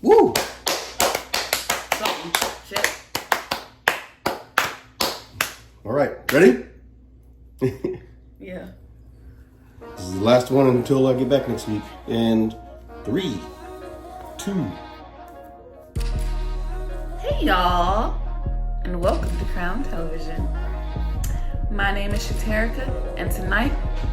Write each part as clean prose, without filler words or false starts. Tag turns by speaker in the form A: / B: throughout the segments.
A: Woo!
B: Something. Shit.
A: All right, ready?
B: Yeah.
A: This is the last one until I get back next week. And 3, 2.
B: Hey y'all, and welcome to Crown Television. My name is Shaterica, and tonight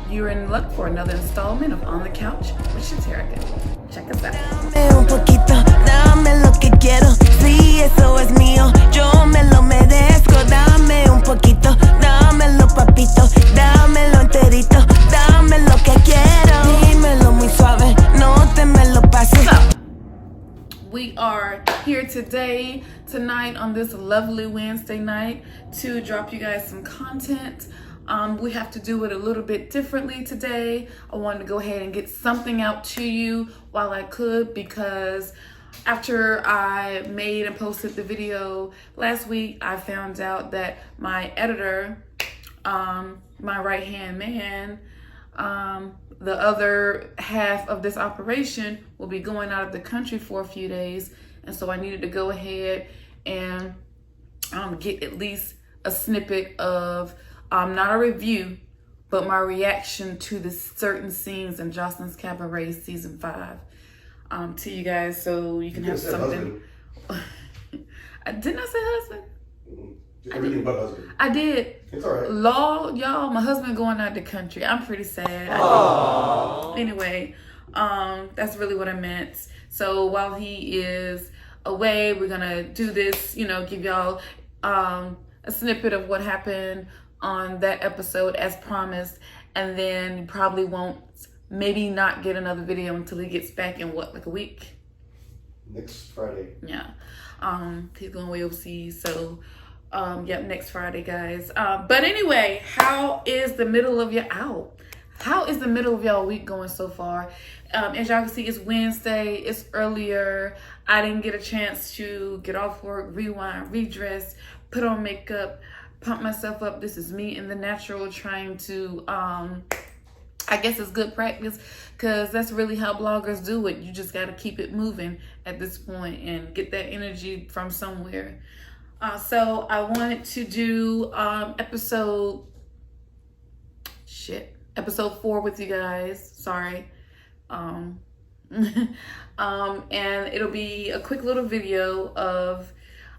B: you're in luck for another installment of On the Couch with Shaterica. Check us out.
C: Dame un poquito, dame lo que quiero. Sí, eso es mío, yo me lo merezco. Dame un poquito, dámelo papito, dámelo enterito, dame lo que quiero. Dímelo muy suave, no te me lo pases.
B: We are here tonight on this lovely Wednesday night to drop you guys some content. We have to do it a little bit differently today. I wanted to go ahead and get something out to you while I could, because after I made and posted the video last week, I found out that my editor, my right-hand man, the other half of this operation will be going out of the country for a few days. And so I needed to go ahead and get at least a snippet of, not a review, but my reaction to the certain scenes in Joseline's Caberet season 5 to you guys, so you can have something. Didn't I say husband?
A: Everything but husband.
B: I did.
A: It's all right.
B: Law, y'all, my husband going out the country. I'm pretty sad. Anyway, that's really what I meant. So while he is away, we're gonna do this, give y'all a snippet of what happened on that episode as promised, and then you probably won't, maybe not get another video until he gets back in like a week?
A: Next Friday.
B: Yeah. He's going way overseas, so yep, next Friday, guys. But anyway, how is the middle of y'all week going so far? As y'all can see, it's Wednesday, it's earlier. I didn't get a chance to get off work, rewind, redress, put on makeup, pump myself up. This is me in the natural, trying to, I guess it's good practice, because that's really how bloggers do it. You just got to keep it moving at this point and get that energy from somewhere. So I wanted to do episode 4 with you guys. Sorry. And it'll be a quick little video of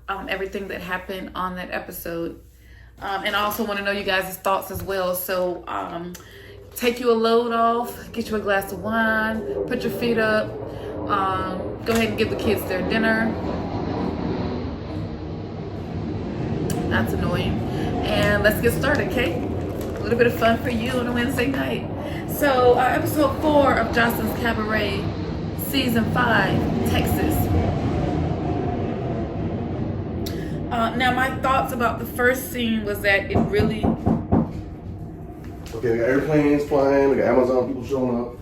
B: everything that happened on that episode. And I also want to know you guys' thoughts as well. So take you a load off, get you a glass of wine, put your feet up, go ahead and give the kids their dinner. That's annoying. And let's get started, okay? A little bit of fun for you on a Wednesday night. So episode 4 of Joseline's Caberet, season 5, Texas. Now my thoughts about the first scene was that it really...
A: Okay, we got airplanes flying, we got Amazon people showing up.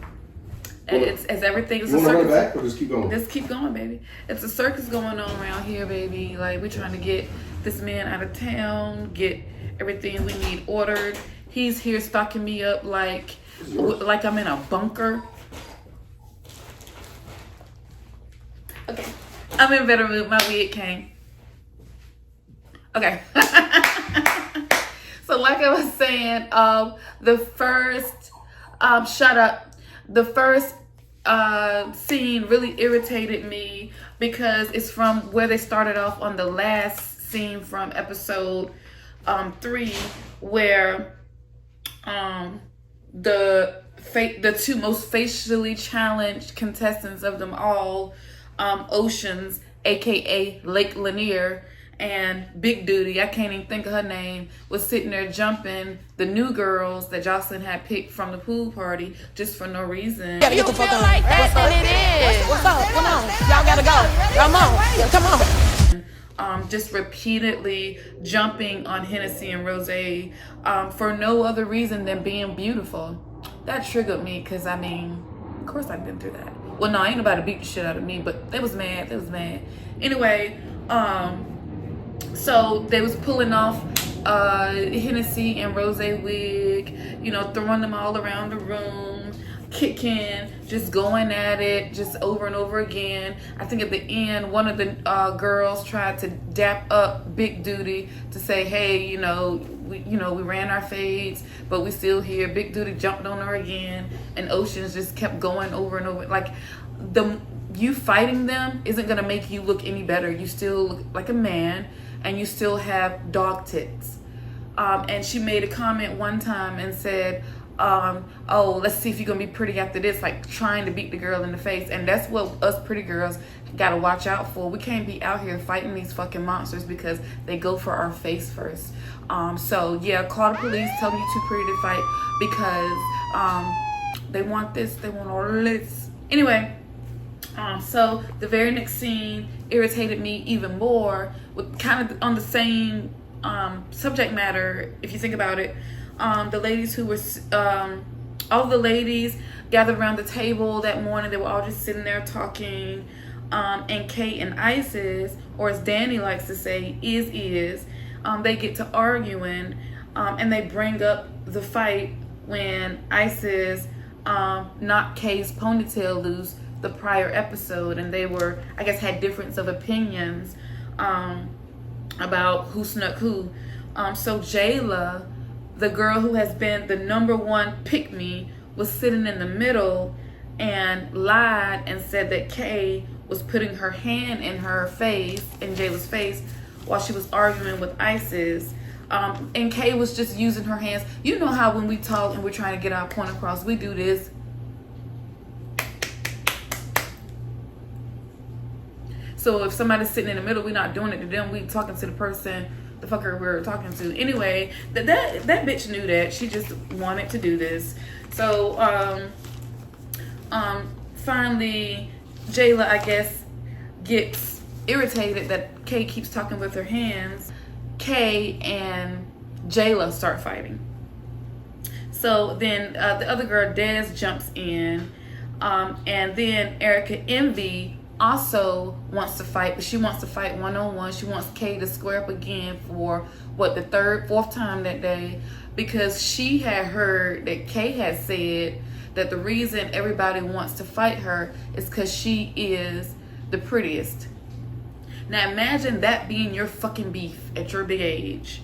B: It's everything. It's
A: you
B: a
A: want to run
B: circus.
A: it back or just keep going?
B: Just keep going, baby. It's a circus going on around here, baby. Like, we're trying to get this man out of town, get everything we need ordered. He's here stocking me up like I'm in a bunker. Okay, I'm in better mood. My wig came. Okay. So like I was saying, the first the first scene really irritated me, because it's from where they started off on the last scene from episode 3, where the two most facially challenged contestants of them all, Oceans, aka Lake Lanier, and Big Duty, I can't even think of her name, was sitting there jumping the new girls that Joseline had picked from the pool party just for no reason.
C: Gotta get the fuck on. Like that, then it is. What's up? Come on. Y'all gotta go. Come on.
B: Just repeatedly jumping on Hennessy and Rosé for no other reason than being beautiful. That triggered me, because I mean, of course I've been through that. Well, no, ain't nobody beat the shit out of me, but they was mad. Anyway, so they was pulling off Hennessy and Rosé wig, throwing them all around the room. kicking, just going at it, just over and over again. I think at the end, one of the girls tried to dap up Big Duty to say, hey, we ran our fades, but we still here. Big Duty jumped on her again, and Oceans just kept going over and over. Like, you fighting them isn't gonna make you look any better. You still look like a man, and you still have dog tits. And she made a comment one time and said, oh, let's see if you're gonna be pretty after this, like trying to beat the girl in the face. And that's what us pretty girls gotta watch out for. We can't be out here fighting these fucking monsters because they go for our face first. So yeah, call the police, tell them you're too pretty to fight because they want this, they want all of this. Anyway, so the very next scene irritated me even more, with kind of on the same subject matter, if you think about it. The ladies who were, all the ladies gathered around the table that morning. They were all just sitting there talking. And Kate and Isis, or as Danny likes to say, they get to arguing. And they bring up the fight when Isis knocked Kay's ponytail loose the prior episode. And they were, I guess, had difference of opinions about who snuck who. So Jayla, the girl who has been the #1 pick-me, was sitting in the middle and lied and said that Kay was putting her hand in her face, in Jayla's face, while she was arguing with Isis. And Kay was just using her hands. You know how when we talk and we're trying to get our point across, we do this. So if somebody's sitting in the middle, we're not doing it to them. We talking to the person, the fucker we're talking to. Anyway, that bitch knew that. She just wanted to do this. So finally, Jayla, I guess, gets irritated that Kay keeps talking with her hands. Kay and Jayla start fighting. So then the other girl, Des, jumps in. And then Erica Envy also wants to fight, but she wants to fight one-on-one. She wants Kay to square up again for the fourth time that day, because she had heard that Kay had said that the reason everybody wants to fight her is because she is the prettiest. Now imagine that being your fucking beef at your big age.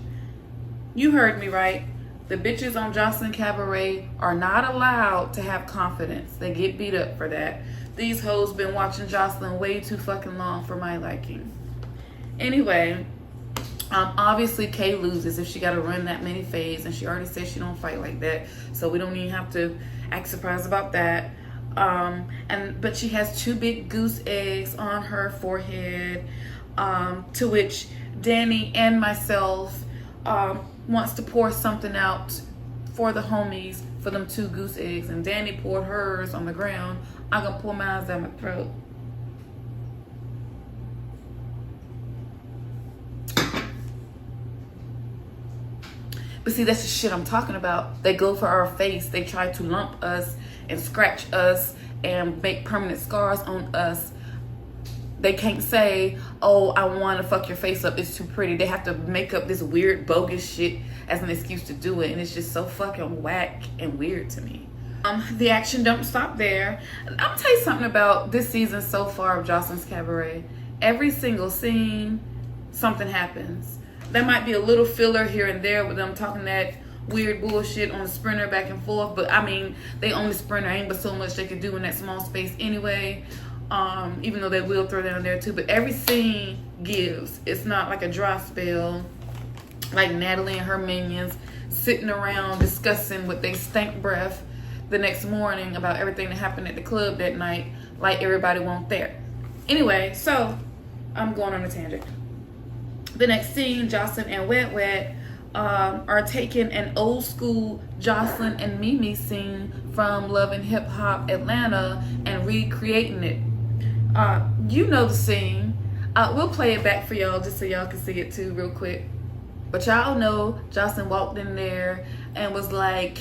B: You heard me right. The bitches on Joseline Caberet are not allowed to have confidence. They get beat up for that. These hoes been watching Joseline way too fucking long for my liking. Anyway, obviously Kay loses if she got to run that many fades, and she already said she don't fight like that, so we don't even have to act surprised about that. But she has 2 big goose eggs on her forehead, to which Danny and myself wants to pour something out for the homies for them 2 goose eggs, and Danny poured hers on the ground. I'm gonna pour mine down my throat. But see, that's the shit I'm talking about. They go for our face. They try to lump us and scratch us and make permanent scars on us. They can't say, oh, I want to fuck your face up, it's too pretty. They have to make up this weird, bogus shit as an excuse to do it. And it's just so fucking whack and weird to me. The action don't stop there. I'm gonna tell you something about this season so far of Joseline's Cabaret. Every single scene, something happens. There might be a little filler here and there with them talking that weird bullshit on the sprinter back and forth, but I mean, they only sprinter, ain't but so much they could do in that small space anyway. Even though they will throw down there too, but every scene gives. It's not like a dry spell like Natalie and her minions sitting around discussing with they stank breath the next morning about everything that happened at the club that night, like everybody won't there. Anyway, so I'm going on a tangent. The next scene, Joseline and Wet Wet are taking an old school Joseline and Mimi scene from Love and Hip Hop Atlanta and recreating it. You know the scene. We'll play it back for y'all just so y'all can see it too real quick. But y'all know Joseline walked in there and was like,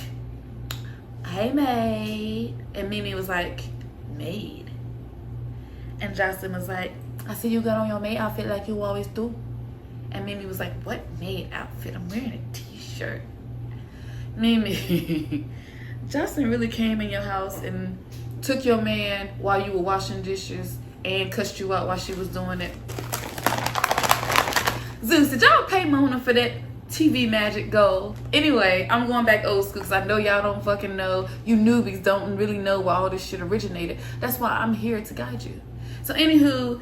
B: hey, maid. And Mimi was like, maid. And Joseline was like, I see you got on your maid outfit like you always do. And Mimi was like, what maid outfit? I'm wearing a t-shirt. Mimi Joseline really came in your house and took your man while you were washing dishes and cussed you out while she was doing it. Zeus, did y'all pay Mona for that TV magic gold? Anyway, I'm going back old school because I know y'all don't fucking know. You newbies don't really know where all this shit originated. That's why I'm here to guide you. So anywho,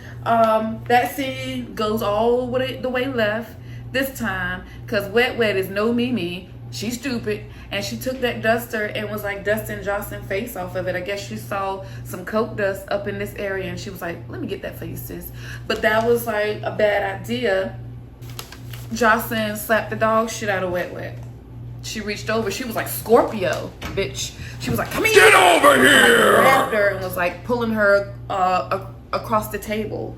B: that scene goes all the way left this time because Wet Wet is no Mimi. She's stupid, and she took that duster and was like dusting Joseline's face off of it. I guess she saw some coke dust up in this area, and she was like, let me get that for you, sis. But that was like a bad idea. Joseline slapped the dog shit out of Wet Wet. She reached over. She was like Scorpio, bitch. She was like, come here.
A: Get over here.
B: And like, grabbed her and was like pulling her across the table.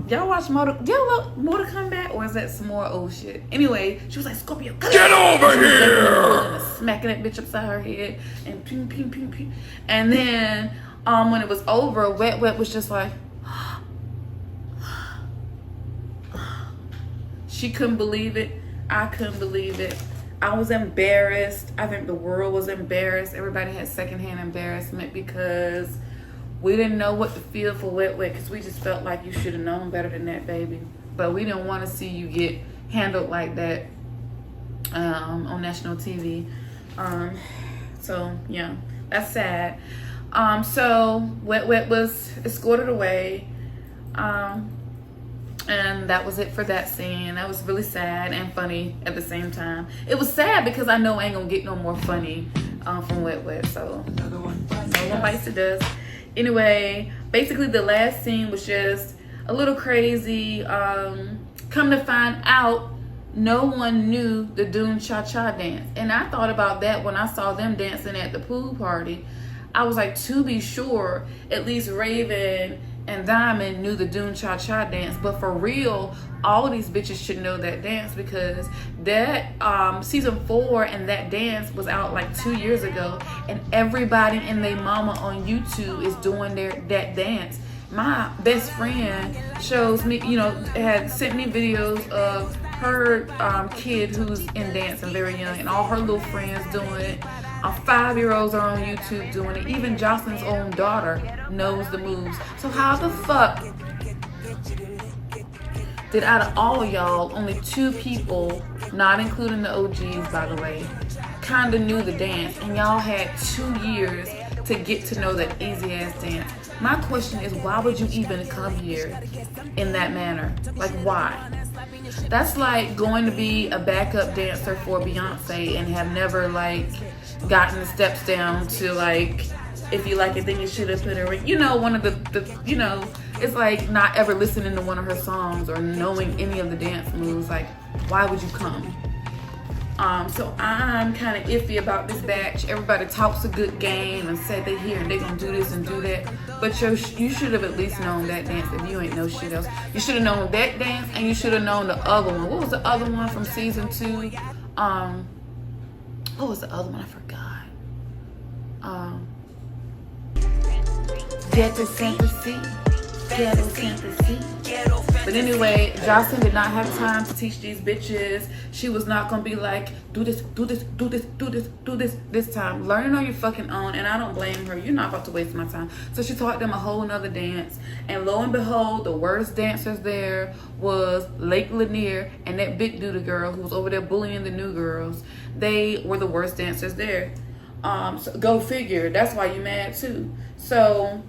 B: Y'all watch Mortal Kombat, or is that some more old shit? Anyway, she was like, Scorpio,
A: get over here!
B: Smacking that bitch upside her head and ping, ping, ping, ping. And then when it was over, Wet Wet was just like, she couldn't believe it. I couldn't believe it. I was embarrassed. I think the world was embarrassed. Everybody had secondhand embarrassment because we didn't know what to feel for Wet Wet because we just felt like you should have known better than that, baby. But we didn't want to see you get handled like that on national TV. So, yeah, that's sad. So, Wet Wet was escorted away. And that was it for that scene. That was really sad and funny at the same time. It was sad because I know I ain't going to get no more funny from Wet Wet. So, no one bites the dust. Anyway, basically the last scene was just a little crazy. Come to find out, no one knew the Dunchacha dance. And I thought about that when I saw them dancing at the pool party. I was like, to be sure, at least Raven and Diamond knew the Dunchacha dance. But for real, all of these bitches should know that dance because that season 4 and that dance was out like 2 years ago, and everybody and their mama on YouTube is doing that dance. My best friend shows me, had sent me videos of her kid who's in dance and very young, and all her little friends doing it. 5-year-olds are on YouTube doing it. Even Joseline's own daughter knows the moves. So how the fuck did out of all of y'all, only 2 people, not including the OGs by the way, kind of knew the dance, and y'all had 2 years to get to know that easy ass dance? My question is, why would you even come here in that manner? Like, why? That's like going to be a backup dancer for Beyonce and have never like gotten the steps down to like, if you like it then you should have put her in, one of the it's like not ever listening to one of her songs or knowing any of the dance moves. Like, why would you come? So I'm kind of iffy about this batch. Everybody talks a good game and said they here and they gonna do this and do that, but you should have at least known that dance if you ain't know shit else. You should have known that dance, and you should have known the other one. What was the other one from season 2? What was the other one? I forgot. Ghetto Fantasy. Ghetto Fantasy. But anyway, Joseline did not have time to teach these bitches. She was not gonna be like, do this, do this, do this, do this, do this time. Learn it on your fucking own, and I don't blame her. You're not about to waste my time. So she taught them a whole nother dance, and lo and behold, the worst dancers there was Lake Lanier and that big dude girl who was over there bullying the new girls. They were the worst dancers there. So go figure. That's why you mad too. So,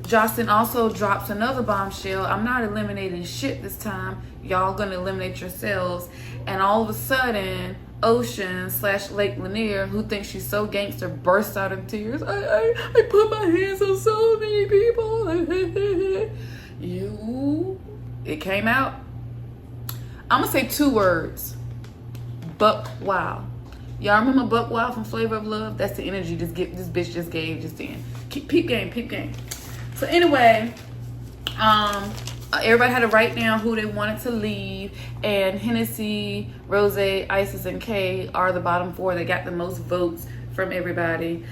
B: Joseline also drops another bombshell. I'm not eliminating shit this time. Y'all gonna eliminate yourselves. And all of a sudden, Ocean / Lake Lanier, who thinks she's so gangster, bursts out in tears. I put my hands on so many people. It came out. I'm gonna say 2 words. Buck Wild. Y'all remember Buck Wild from Flavor of Love? That's the energy this bitch just gave just then. Peep game. So anyway, everybody had to write down who they wanted to leave, and Hennessy, Rose, Isis, and Kay are the bottom 4 that got the most votes from everybody.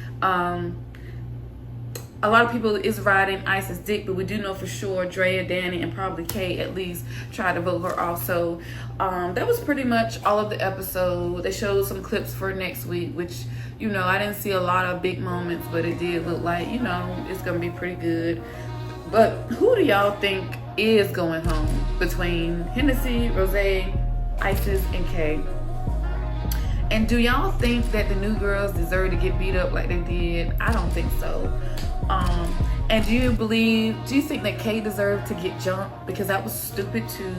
B: a lot of people is riding Ice's dick, but we do know for sure Drea, Danny, and probably Kay at least tried to vote her off. So that was pretty much all of the episode. They showed some clips for next week, which, you know, I didn't see a lot of big moments, but it did look like, you know, it's gonna be pretty good. But who do y'all think is going home between Hennessy, Rose, Isis, and Kay? And do y'all think that the new girls deserve to get beat up like they did? I don't think so. And do you think that Kay deserved to get jumped? Because that was stupid too.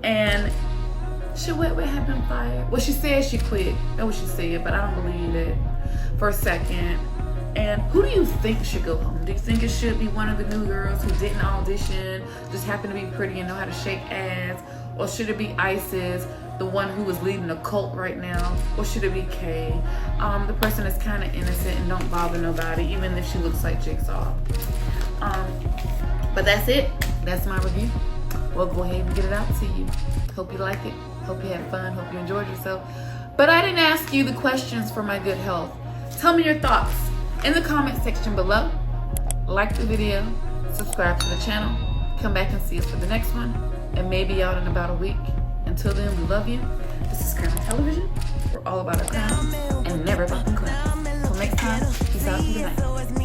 B: And should Wet Wet have been fired? Well, she said she quit. That's what she said, but I don't believe it for a second. And who do you think should go home? Do you think it should be one of the new girls who didn't audition, just happen to be pretty and know how to shake ass? Or should it be Isis, the one who is leading a cult right now? Or should it be Kay, the person that's kind of innocent and don't bother nobody, even if she looks like Jigsaw? But that's it. That's my review. We'll go ahead and get it out to you. Hope you like it. Hope you had fun. Hope you enjoyed yourself. But I didn't ask you the questions for my good health. Tell me your thoughts in the comment section below. Like the video. Subscribe to the channel. Come back and see us for the next one. And maybe out in about a week. Until then, we love you. This is Crown Television. We're all about our crowns and never about the crowns. Till next time, peace out and good night.